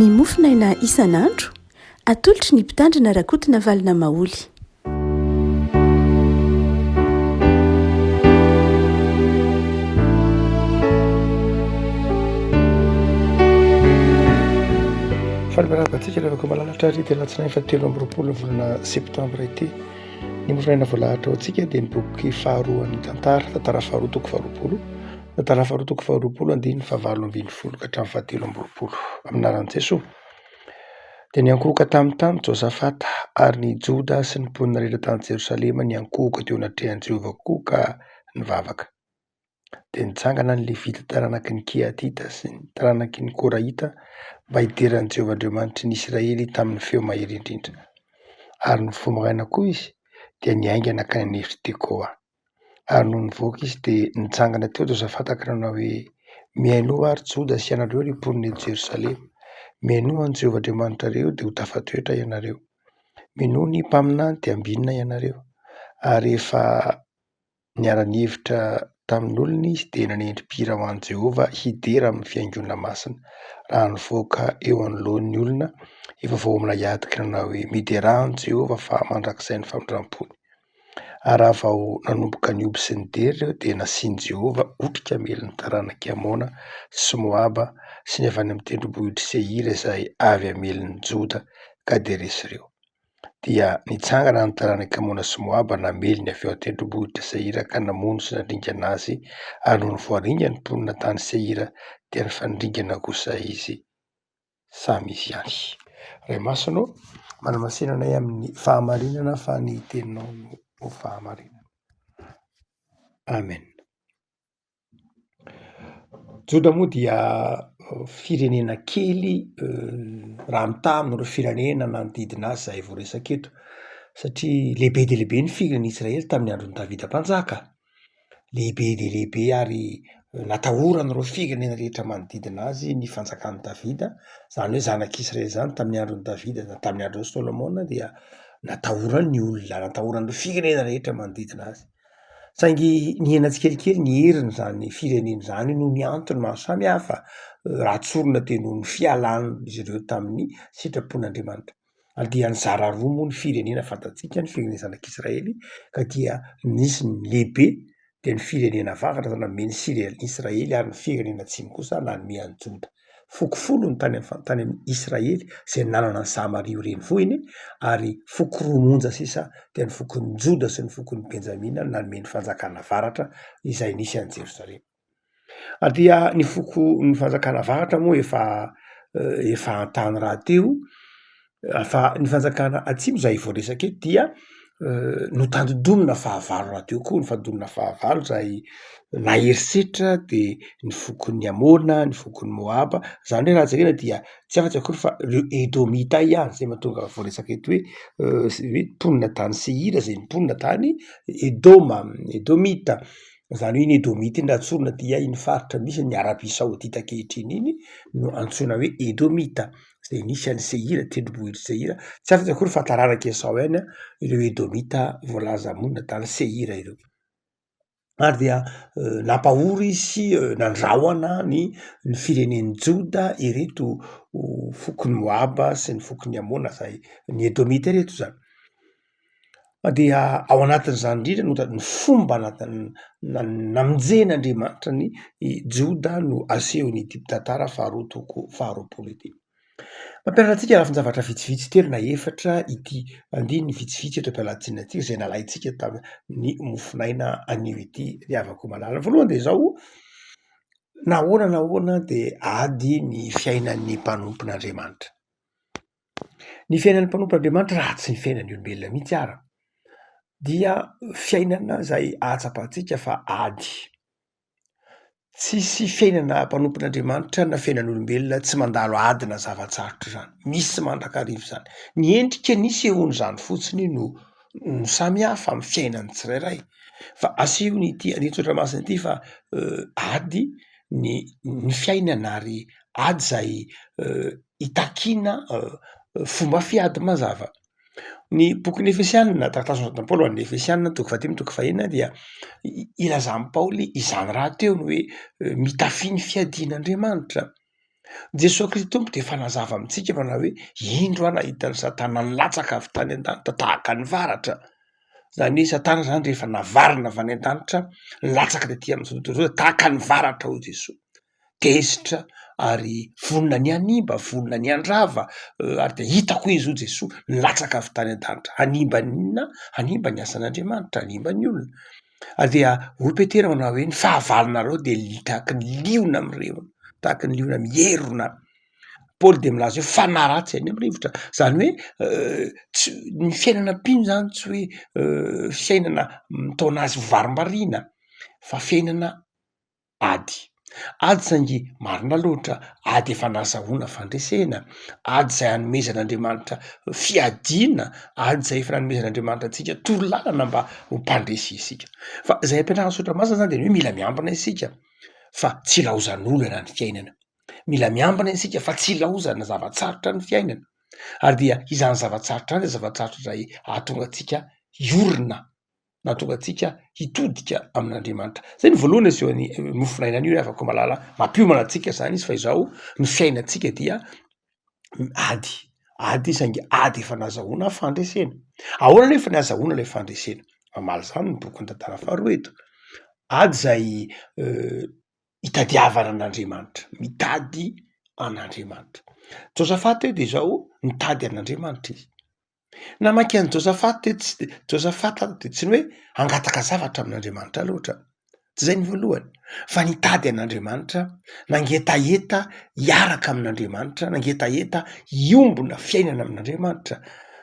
Ny mofinaina isan'andro atolotry ny mpitandrina rakotina valina maoly. Fanimbarabantsika rehefa malalatra ary dia latsinainy fahatelo amby roapolo volana septambra ity. Ny mofinaina voalahatra ao antsika dia ny boky faharoa ny tantara faharoa toko faharoapolo, tantara faharoa toko faharoapolo andiny fahavalo ambin'ny folo ka hatramin'ny fahatelo amby roapolo amin'ny anaran'i Jesoa. Dia niankohoka tamin'ny tany Josafata ary ny Joda sy ny mponina rehetra tany Jerosalema niankohoka teo anatrehan'i Jehovah koa ka nivavaka. Dia nitsangana ny Levita taranaky ny Kehatita sy ny taranaky ny Korahita mba hideran'i Jehovah Andriamanitry ny Israely tamin'ny feo mahery indrindra. Ary ny fomaraina koa izy dia niaingana ka nenefitry Tekoa. Ary noho nivoaka izy dia nitsangana teo Josafata ka nanao hoe: miainoa ary Joda sy ianareo ry mponina eto Jerosalema, miainoa any Jehovah Andriamanitrareo dia ho tafatoetra ianareo, miainoa ny mpaminany dia ambinina ianareo. Ary efa niara-nihevitra tamin'olona izy dia nanendrim-pira ho an'i Jehovah hidera amin'ny fiangonana masina raha nivoaka eo anoloan'ny olona efa voaomana hiadika nanao hoe: midera any Jehovah fa mandrakizay ny famindram-pony. Ary raha vao nanomboka nioby sy nidery ireo dia nasian'i Jehovah otrika hamelon'ny taranaky Amona sy Moaba sy ny avy any amin'ny tendrombohitry Seira izay avy hamelon'ny Joda ka deresy ireo. Dia nitsangana ny taranaky Amona sy Moaba namelony avy eo an-tendrombohitra Seira ka namono sy nandringana azy, ary noho ny voaringany mponina tany Seira dia nifandringana kosa izy samy izy ihany. Ray masonao, manamasena anay amin'ny fahamarinana fa ny teninao no fahamarinana. Amen. Joda moa dia firenena kely raha mitaha amin'ireo firenena manodidina azy izay vao resaka eto, satria lehibe dia lehibe ny firenen'Israely tamin'ny andron'i Davida mpanjaka. Lehibe dia lehibe ary natahorana ireo firenena rehetra manodidina azy ny fanjakan'i Davida, izany hoe zanak'Israely izany tamin'ny andron'i Davida na tamin'ny andron'i Solomona dia natahorany ny olona, natahorany ireo firenena rehetra manodidina azy. Saingy nihena tsikelikely ny heriny izany firenena izany noho ny antony maro samihafa ratsorina teo noho ny fialan'izy ireo tamin'ny sitrapon'Andriamanitra. Ary dia nizara roa moa ny firenena fantatsika, ny firenena zanak'Israely, ka dia nisy ny lehibe dia ny firenena avagatra nanome ny Israely, ary ny firenena atsimo kosa nanome an'i Joda. Foko 10 ny tany amin'ny Israely izay nanana ny Samaria renivohiny, ary foko 10 monja sisa dia ny fokon'ny Joda sy ny fokon'ny Benjamina nanome ny fanjakana avaratra izay nisy an'i Jerosalema. Ary dia ny fanjakana avaratra moa efa an-tany raha teo, fa ny fanjakana atsimo izay vao resaka eto dia notandondomina fahavalo raha teo koa, ny fandonina fahavalo izay naherisetra dia ny fokon'ny Amona, ny fokon'ny Moaba. Izany hoe raha jerena dia tsy afa-tsy akory fa ireo Edomita ihany, izay mahatonga vao resaka eto hoe mponina tany Seira izay mponina tany Edomita. Izany hoe iny Edomita iny ratsorina dia iny faritra misy ny Arabia Saodita ankehitriny iny no antsoina hoe Edomita, izay nisy an'i Seira, tendrombohitry Seira. Tsy afa-tsy akory fa taranak' Esau ihany ireo Edomita voalaza monina tany Seira ireo. Ary dia nampahory sy nandrahona ny firenen'i Joda ireto fokon'ny Moaba sy ny fokon'ny Amona izay ny Edomita ireto izany. Dia ao anatin'izany indrindra ny fomba namonjen'Andriamanitra ny Joda no asehony ity tantara faharoa toko faharoapolo ity. Mampianatra antsika lafin-javatra vitsivitsy telo na efatra ity andiny vitsivitsy eto am-pialatsinay antsika izay nalaintsika tamin'ny mofinaina anio ity riavako malala. Voalohany dia izao: nahoana dia ady ny fiainan'ny mpanompon'Andriamanitra. Ny fiainan'ny mpanompon'Andriamanitra raha tsy ny fiainan'ny olombelona mihitsy ara, dia fiainana izay ahatsapantsika fa ady. Tsisy fiainana mpanompon'Andriamanitra na fiainan'olombelona tsy mandalo ady na zavatsarotra izany, misy mandrakarivo izany. Ny endrika ny sehoan'izany fotsiny no samihafa amin'ny fiainan'ny tsirairay. Fa asehony ity andiny Tsotраmasina ity fa ady ny fiainana, ary ady izay hitakiana fomba fiady mazava. Ny bokin'ny Efesianina, taratasy Paoly an'ny Efesianina toko 15 toko 9 dia ilazan'i Paoly izany raha teo ny hoe mitafy ny fiadian'Andriamanitra. Jesosy Kristy tompo de fanazava amintsika manao hoe indro a nahitany Satana nilatsaka avy tany an-danitra tahaka ny varatra. Zany hoe Satana zany rehefa navarina avy any an-danitra nilatsaka taty amin'izao tahaka ny varatra ho Jesosy. Kesitra ary vonona ny hanimba, vonona ny handrava, ary de hitako izy ho Jesosy nilatsaka avy tany an-danitra. Hanimba n'inona? Hanimba ny asan'Andriamanitra, hanimba ny olona. Dia olo Petera manao hoe ny fahavalonareo de tahaka ny liona mireo, tahaka ny liona mierona. Paoly de milaza hoe fanahy ratsy any amin'ny rivotra. Zany hoe ny fiainana mpino zany tsy hoe fiainana mitaona azy ho varim-bariana fa fiainana ady. Ady saingy marina loatra, ady efa nazahoana fandresena, ady zay hanomezan'Andriamanitra fiadiana, ady zay efa nanomezan'Andriamanitra antsika torolalana mba ho mpandresy isika. Fa zay ampianarana Sotra Masina zany de hoe mila miambina isika fa tsy laozan'olana ny fiainana. Mila miambina isika fa tsy laozana zavatsarotra ny fiainana. Ary dia izany zavatsarotra any de zavatsarotra zay ahatonga atsika iorina, nahatonga atsika hitodika amin'Andriamanitra. Zay ny voalohany asehoan'ny nofinainana io afaka malala mampiomana atsika zany izy fa izao ny fiainatsika dia ady. Ady saingy ady efa nazahoana fandresena. Ahoana nefa ny azahoana le fandresena? Mamaly zany ny bokin'ny tantara faharoa eto. Ady zay hitadiavana an'Andriamanitra, mitady an'Andriamanitra. Josafata de zao mitady an'Andriamanitra izy. Namaky an'i Josafata de tsy ny hoe hangataka zavatra amin'Andriamanitra loatra, tsy zay ny voalohany, fa nitady an'Andriamanitra, nangetaeta hiaraka amin'Andriamanitra, nangetaeta iombona fiainana amin'Andriamanitra,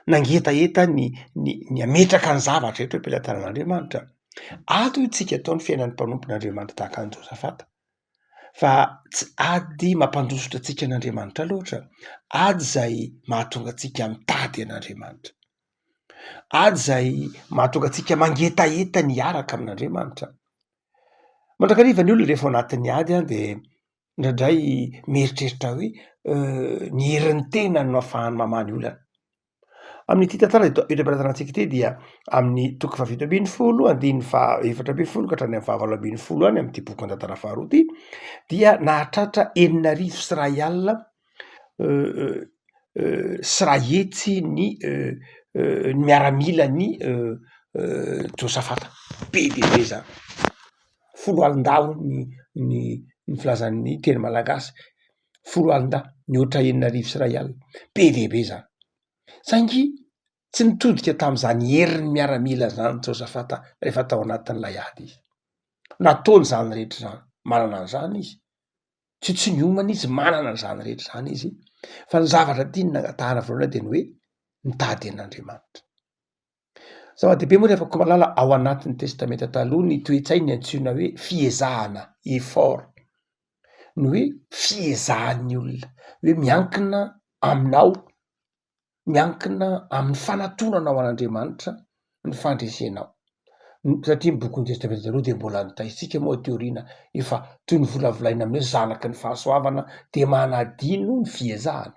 nangetaeta ny ametraka ny zavatra rehetra am-pelantanan'Andriamanitra. Ato itsika ataon'ny fiainan'ny mpanompon'Andriamanitra tahaka an'i Josafata. Fa tsy ady mampandrosotra atsika an'Andriamanitra loatra, ady zay mahatonga atsika mitady an'Andriamanitra, ady zay mahatonga atsika mangetaeta ny hiaraka amin'Andriamanitra. Mandrakariva ny olona rehefa ao anatin'ny ady de indraindray mieritreritra hoe ny herin'ny tena no ahafahany mamany olana. Amin'ity tantara eto-am-pelantanantsika ity dia amin'ny toko fahavalo ambin'ny folo, andiny fahaefatra ambin'ny folo ka hatrany amin'ny fahavalo ambin'ny folo any amin'ity bokin'ny tantara faharoa ity dia nahatratra 4,000 sy ray hetsy ny miaramila ny Josafata. Be dia be zany. 10,000 ny filazan'ny teny malagasy. 10,000 mihoatra 4,000 sy ray alina. Be dia be zany. Saingy tsy nitodika tamin'izany herin'ny miaramila zany Josafata rehefa tao anatin'ilay ady izy. Nataony zany rehetra zany, manana an'izany izy. Tsy niomana izy, manana an'izany rehetra zany izy. Fa ny zavatra tiany nangatahana voalohany de ny hoe mitady an'Andriamanitra. Zava-dehibe moa rehefa malala ao anatin'ny testamenta taloha ny toe-tsaina antsoina hoe fiezahana, effort. Ny hoe fiezahan'ny olona, hoe miankina aminao, miankina amin'ny fanatonanao an'Andriamanitra ny fandresenao. Satria ny bokin'ny testamenta taloha de mbola nitaitsika moa teoriana efa toy ny volavolaina amin'ny hoe zanaky ny fahasoavana de manadino ny fiezahana.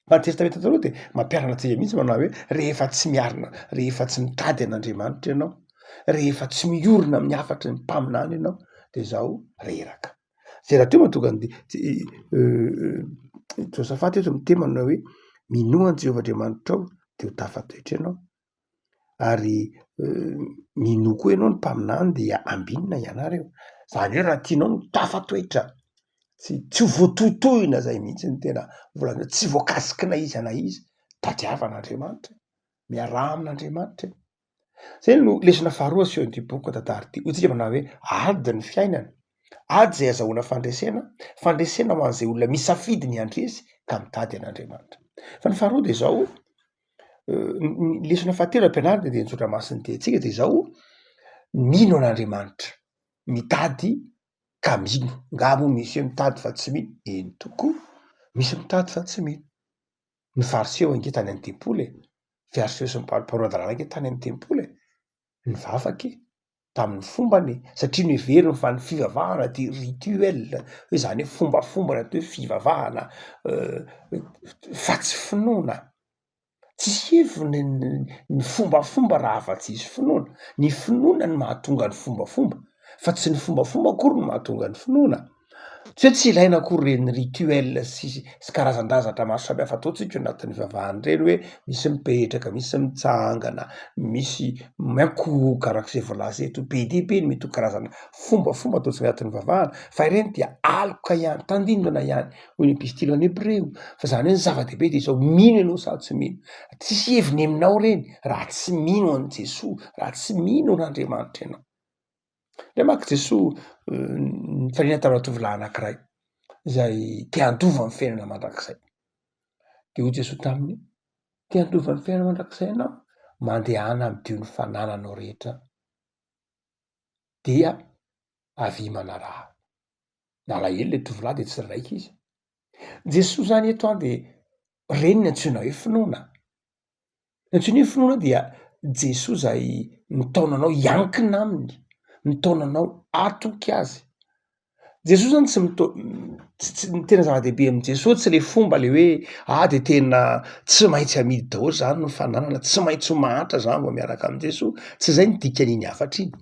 Fa ny testamenta taloha de mampiarana antsika mihitsy manao hoe rehefa tsy miarina, rehefa tsy mitady an'Andriamanitra ianao, rehefa tsy miorina amin'ny hafatry ny mpaminany ianao de zao reraka. Zay raha teo mahatonga Josafata eto miteny manao hoe minoa any Jehovah Andriamanitrao de ho tafatoetra ianao, ary minoa koa ianao ny mpaminany de ambinina ianareo. Zany hoe raha tianao no tafatoetra, tsy ho voatoitoina zay mihitsy ny tena volana, tsy voakasikina izy ana izy, tadiava an'Andriamanitra, miarahaba amin'Andriamanitra. Zay no lesona faharoa asehoan'ity boky tantara ity. Hoy tsika manao hoe ady ny fiainana, ady zay azahoana fandresena, fandresena ho an'izay olona misafidy ny handresy ka mitady an'Andriamanitra. Fa ny faharoa de zao, ny lesona fahatelo ampianarina de ny Sotra Masina tentsika de zao, mino an'Andriamanitra, mitady ka mino. Ngamo misy hoe mitady fa tsy mino, eny tokoa, misy mitady fa tsy mino. Ny fariseo ange tany amin'ny tempoly, fariseo sy ny mpanorona an-dalàna ange tany amin'ny tempoly, ny vavaky tamin'ny fombany, satria noheveriny fa ny fivavahana de rituel, hoe zany hoe fombafomba na atao hoe fivavahana fa tsy finoana. Tsy heviny ny fombafomba raha afa-tsy izy finoana. Ny finoana ny mahatonga ny fombafomba, fa tsy ny fombafomba akory no mahatonga ny finoana. Tsy hoe tsy ilaina akory reny rituel sy karazan-drazatra maro samihafa ataontsika anatin'ny vavahany reny hoe misy mipetraka, misy mitsangana, misy miankohoka arak'izay voalaza eto, be dia be ny mety ho karazana fombafomba ataontsika anatin'ny vavahana fa ireny dia aloka ihany, tandindona ihany hoy ny epistily any Hebreo. Fa zany hoe ny zava-dehibe dia izao mino ianao sa tsy mino. Tsisy heviny aminao reny raha tsy mino an' Jesoa, raha tsy mino an'Andriamanitra ianao. Le maka Jesoa nifanena tamina tovolahy anankiray izay te handova ny fiainana mandrakizay. De hoy Jesoa taminy, te handova ny fiainana mandrakizay ianao, mandehana am'dio ny fanananao rehetra dia avy manaraha. Nalahelo le tovolahy de tsy raika izy. Jesoa zany eto de reny ny antsoina hoe finoana. Ny antsoina hoe finoana dia Jesoa zay nitaonanao iankina aminy, nitaonanao atoky azy. Jesoa zany tsy ny tena zava-dehibe am' Jesoa tsy le fomba le hoe de tena tsy maintsy amidy daholo zany no fananana, tsy maintsy ho mahatra zany vao miaraka am' Jesoa. Tsy zay ny dikan'iny hafatra iny.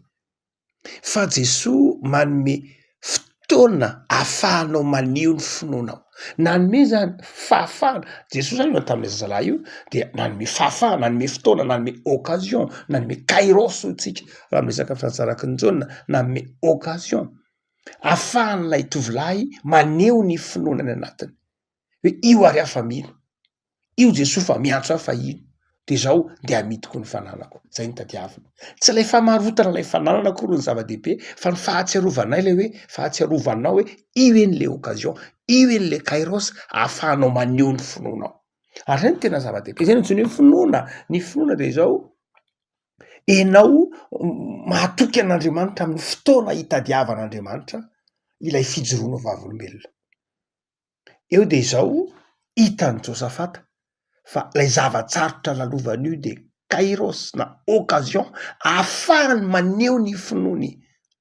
Fa Jesoa manome fotoana ahafahanao maneho ny finoanao. Nanome zany fahafahana. Jesoa zany io tamin'le zazalahy io dia nanome fahafahana, nanome fotoana, nanome occasion, nanome kairos hotsika raha miresaka fiaratsaraky ny Jaona, nanome occasion ahafahan'ilay tovolahy maneho ny finoanany anatiny. Hoe io ary afa mino, io Jesoa fa miantso aho fa ino, de zao de amidiko ny fananako. Zay ny tadiavina. Tsy lay famarotana lay fananana akory ny zava-dehibe fa ny fahatsiarovanay le hoe fahatsiarovanao hoe io eny le occasion, io eny le kairos ahafahanao maneho ny finoanao. Ary zay ny tena zava-dehibe. Zay ny antsoina hoe finoana. Ny finoana de zao enao mahatoky an'Andriamanitra amin'ny fotoana hitadiavan'Andriamanitra ilay fijoroana vavolombelona. Eo de zao hitan'i Josafata fa lay zavatsarotra lalovany io de kairos na occasion ahafahany maneho ny finoany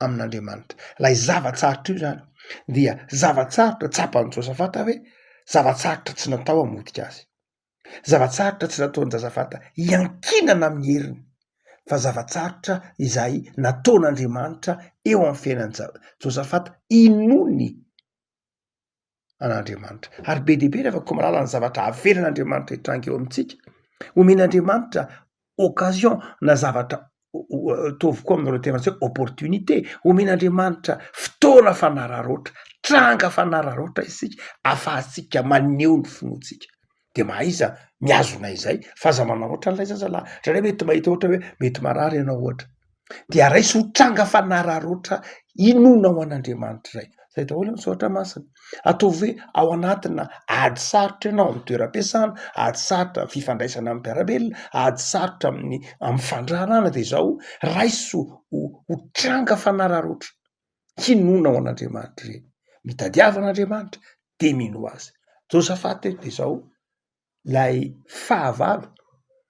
amin'Andriamanitra. Lay zavatsarotra io zany dia zavatsarotra tsapan'i Josafata hoe zavatsarotra tsy natao hamodika azy. Zavatsarotra tsy nataon'i Josafata hiankinana amin'ny heriny. Fa zavatsarotra izay nataon'Andriamanitra eo amin'ny fiainan'i Josafata inony an'Andriamanitra. Ary be dia be rehefa koa malala ny zavatra avelan'Andriamanitra hitranga eo amintsika, omen'Andriamanitra occasion na zavatra ataovy koa amin'ireo tena hoe opportunité, omen'Andriamanitra fotoana fanararoatra, tranga fanararoatra isika ahafahantsika maneho ny finoantsika. De mahaiza miazona izay fa aza manao ohatra n'ilay zazalahy. Zany hoe mety mahita ohatra hoe mety marary ianao ohatra. Dia raisy ho tranga fanararoatra inona ao an'Andriamanitra zay. Zay daholo ny soratra masina. Ataovy hoe ao anatina ady sarotra ianao amin'ny toeram-piasana, ady sarotra amin'ny fifandraisana amin'ny mpiarabelona, ady sarotra amin'ny fandranana de zao raisy ho tranga fanararoatra hinona ao an'Andriamanitra reny. Mitadiava an'Andriamanitra de mino azy. Josafata eto de zao lay fahavalo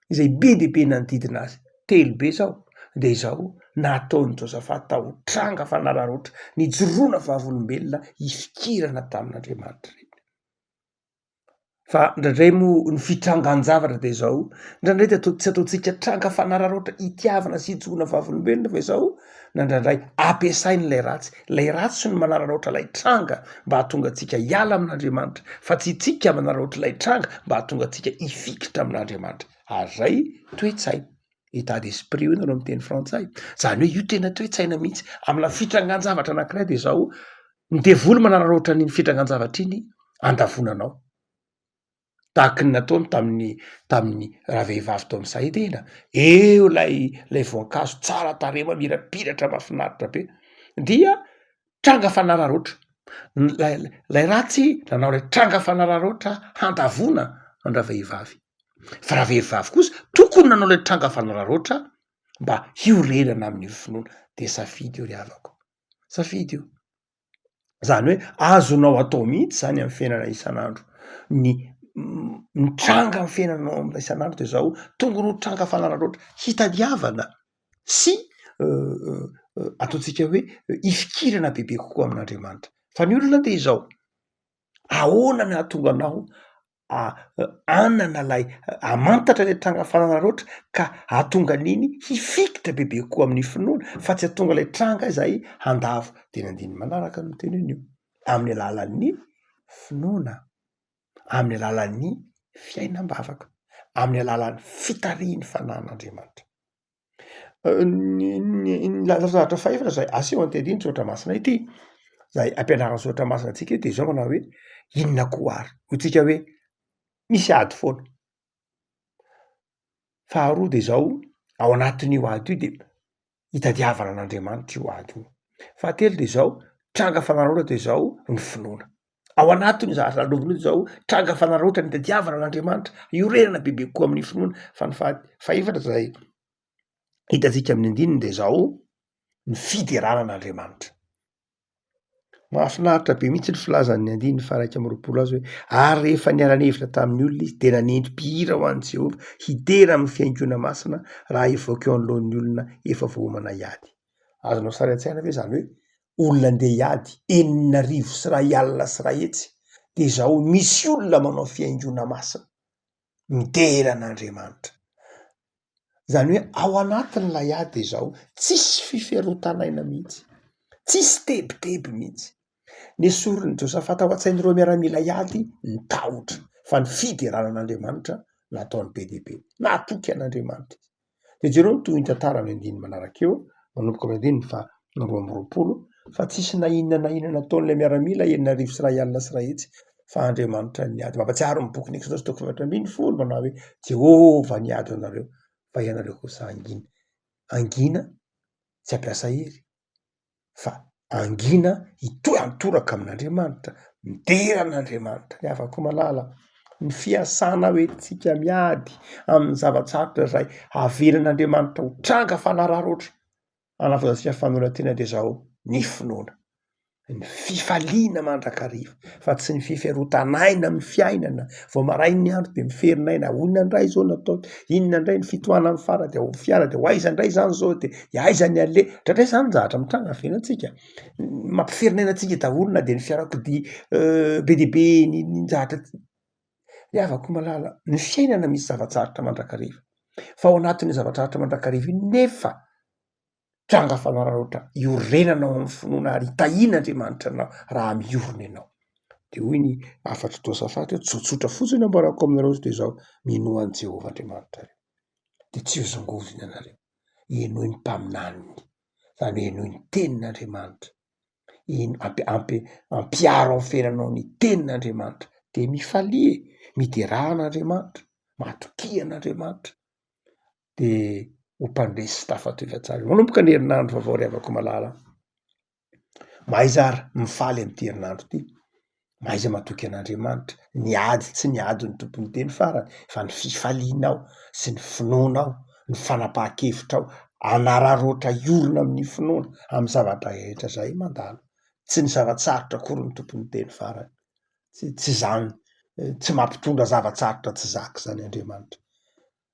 izay be dia be nanodidina azy, telo be zao, de izao nataon'i Josafata ho tranga fanararoatra, nijoroana vavolombelona hifikirana tamin'Andriamanitra reny. Fa indraindray moa ny fitrangan-javatra de zao, indraindray de tsy ataontsika tranga fanararoatra hitiavana sy hijoroana vavolombelona fa izao na indraindray ampiasainy lay ratsy no manararoatra lay tranga mba hahatonga antsika hiala amin'Andriamanitra, fa tsy tsika manararoatra lay tranga mba hahatonga antsika hifikitra amin'Andriamanitra. Ary zay toe-tsaina, état d'esprit hoy nareo amin'ny teny frantsay. Zany hoe io tena toe-tsaina mihitsy amina fitrangan-javatra anankiray de zao ny devoly manararoatra n'iny fitrangan-javatra iny andavonanao. Tahaky ny nataony tamin'ny ravehivavy tao amin'ny Saidina. Eo lay voankazo tsara tarehy mamirapiratra mahafinaritra be dia tranga fanararoatra. Lay ratsy nanao lay tranga fanararoatra handavona ny ravehivavy. Fa ravehivavy kosa tokony nanao lay tranga fanararoatra mba hiorenana amin'ny finoana. De safidy io ry havako, safidy io. Zany hoe azonao atao mihitsy zany amin'ny fiainana isan'andro ny tranga amin'ny fiainanao amin'ny isan'andro de zao tongony ho tranga fanararoatra hitadiavana sy ataontsika hoe hifikirana bebe kokoa amin'Andriamanitra. Fa ny olona de izao ahoana ny hahatonga anao anana lay amantatra lay tranga fanararoatra ka hahatonga an'iny hifikitra bebe kokoa amin'ny finoana fa tsy hahatonga lay tranga izay handavo. De ny andininy manaraka no teny an'io. amin'ny alalan'ny finoana, amin'ny alalan'ny fiainam-bavaka, amin'ny alalan'ny fitarihany fanahin'Andriamanitra. Ny lahatra faefatra zay aseho antehiany soratra masina ity, zay ampianarana soratra masina antsika de zao manao hoe inona koa ary, ho tsika hoe misy ady foana. Faharoa de zao ao anatin'io ady io de hitadiavana an'Andriamanitra io ady io. Fahatelo de zao tranga fanarahota de zao ny finoana. Ao anatin'io zavatra lalovina io zao tranga fanarahota ny hitadiavana an'Andriamanitra, iorenana bebe koa amin'ny finoana. Fa ny faefatra zay hitantsika amin'ny andininy de zao ny fiderana an'Andriamanitra. Mahafinaritra be mihitsy ny filazan'ny andininy faha 1 azy hoe ary rehefa niara-nevitra tamin'ny olona izy de nanendim-pihira ho an'i Jehova hidera amin'ny fiaingona masina raha hivoaka eo anoloan'ny olona efa voamana hiady. Azonao sary an-tsaina ve zany hoe olona andeha hiady 4,100 de zao misy olona manao fiaingona masina midera an'Andriamanitra. Zany hoe ao anatin'ilay ady de zao tsisy fiferotanaina mihitsy, tsisy tebiteby mihitsy. Nesoriny Josafata ao an-tsain'ireo miaramila hiady ny tahotra fa ny fiderana an'Andriamanitra nataony be dia be, natoky an'Andriamanitra. De jereo ny tohiny tantara amin'ny andininy manarak'eo manomboka amin'ny andininy 220 fa tsisy na inona nataon'ilay miaramila 4,100 fa Andriamanitra niady. Mampatsiaro ny bokin'ny Ekôdosy 4:10 manao hoe Jehova niady anareo fa ianareo kosa angina. Angina tsy ampiasa hery fa angina hitoy antoraka amin'Andriamanitra, midera an'Andriamanitra. Ny havako malala ny fiasana hoe tsika miady amin'ny zavatsarotra zay avelan'Andriamanitra ho tranga fanaraha-roatra anavozantsika fanontena de zao ny finoana, ny fifaliana mandrakariva fa tsy ny fiferotanaina amin'ny fiainana. Vao marainy ny andro de miferinaina inona indray zao natao, inona indray ny fitohanan'ny fara de fiara de hoaiza indray zany zao de aiza ny ale ndradray zany zavatra mitranga venantsika mampiferinaina antsika daholo na de ny fiarakodia be dia be ny zavatra. Ny havako malala ny fiainana misy zavatsarotra mandrakariva fa ao anatin'ny zavatsarotra mandrakariva iny nefa tranga fanaraha-roatra iorenanao amin'ny finoana ary hitahian'Andriamanitra anao raha miorina ianao. De hoy ny afatry Josafata hoe tsotsotra fotsiny ambarako aminareo de zao minoa an'i Jehova Andriamanitra de tsy hozongovona ianareo, enoy ny mpaminaniny, zany hoe enoy ny tenin'Andriamanitra, ampiaro amin'ny fiainanao ny tenin'Andriamanitra de mifalia, mideran'Andriamanitra, matokia an'Andriamanitra de ho mpandresy sy tafatoefa tsara. Manomboka ny herinandro vaovao ry havako malala, mahaiza ary mifaly am'ty herinandro ty, mahaiza matoky an'Andriamanitra, niady tsy niady ny tompony teny farany fa ny fifalianao sy ny finoanao, ny fanapahan-kevitrao anaraha-roatra iorina amin'ny finoana amin'ny zavatra rehetra zay mandalo, tsy ny zavatsarotra akory ny tompony teny farany, tsy zany, tsy mampitondra zavatsarotra tsy zaka zany Andriamanitra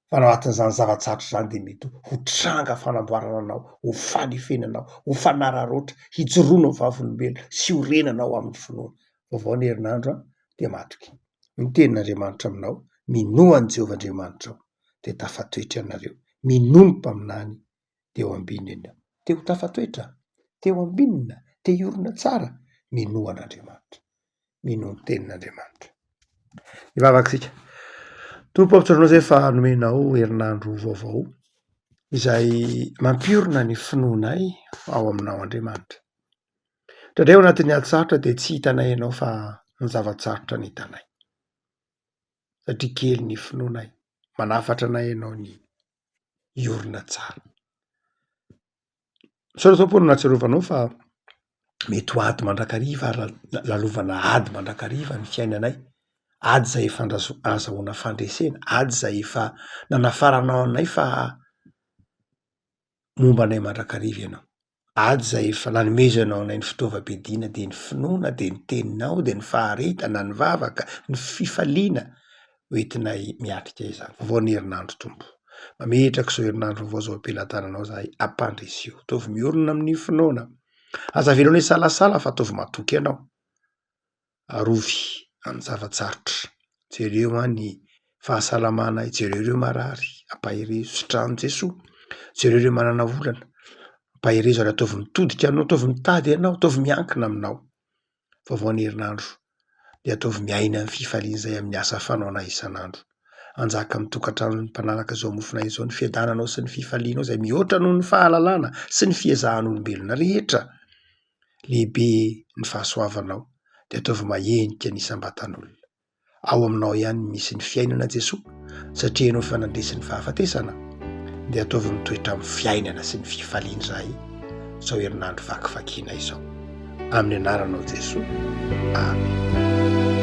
fa ao anatin'izany zavatsarotra zany de mety ho tranga fanamboarana anao, ho fanefenanao, ho fanaraha-roatra, hijoroana ho vavolombelona sy ho renanao amin'ny finoana. Vaovao ny herinandro de matoky ny tenin'Andriamanitra aminao, minoa an'i Jehova Andriamanitra ao de tafatoetra ianareo, minoa ny mpaminany de eo ambininy ianao, te ho tafatoetra, te ho ambinina, te hiorina tsara, minoa an'Andriamanitra, minoa ny tenin'Andriamanitra. Ivavaksika tompo ampitsoranao zay fa nomenao herinandro vaovao izay mampiorina ny finoanay ao aminao Andriamanitra. Ndradray ao anatin'ny ady sarotra de tsy hitanay ianao fa ny zavatsarotra ny hitanay satria kely ny finoanay, manafatra anay ianao ny iorina tsara. Sao tompo no nahatsiarovanao fa mety ho ady mandrakariva ary lalovana ady mandrakariva ny fiainanay, ady zay efa azahoana fandresena, ady zay efa nanafaranao anay fa momba anay mandrakariva ianao, ady zay efa nanomezanao anay ny fitaovam-piadiana de ny finoana de ny teninao de ny faharetana, ny vavaka, ny fifaliana hoentinay miatrika izany. Vaovao ny herinandro tompo, mametraka zao herinandro vaovao zao am-pelantananao zahay ampandresio, ataovy miorina amin'ny finoana, aza velao any salasala fa ataovy matoky ianao, arovy amin'ny zavatsarotra, jereo any fahasalamana, jereo ireo marary ampahery sitranon Jesoa, jereo ireo manana olana ampahery zany, ataovy mitodika anao, ataovy mitady ianao, ataovy miankina aminao vaovao ny herinandro dia ataovy miaina ny fifaliana izay amin'ny asa fanaona isan'andro. Anjaka amin'ny tokantrano ny mpanaraka izao mofona izao ny fiadananao sy ny fifalianao izay mihoatra noho ny fahalalana sy ny fiezahan'olombelona rehetra. Lehibe ny fahasoavanao dia ataovy mahenika ny isam-batan'olona. Ao aminao ihany misy ny fiainana Jesoa satria ianao efa nandresy ny fahafatesana dia ataovy mitoetra amin'ny fiainana sy ny fifaliana izahay izao herinandro vakivakiana izao. Amin'ny anaranao Jesoa. Amen.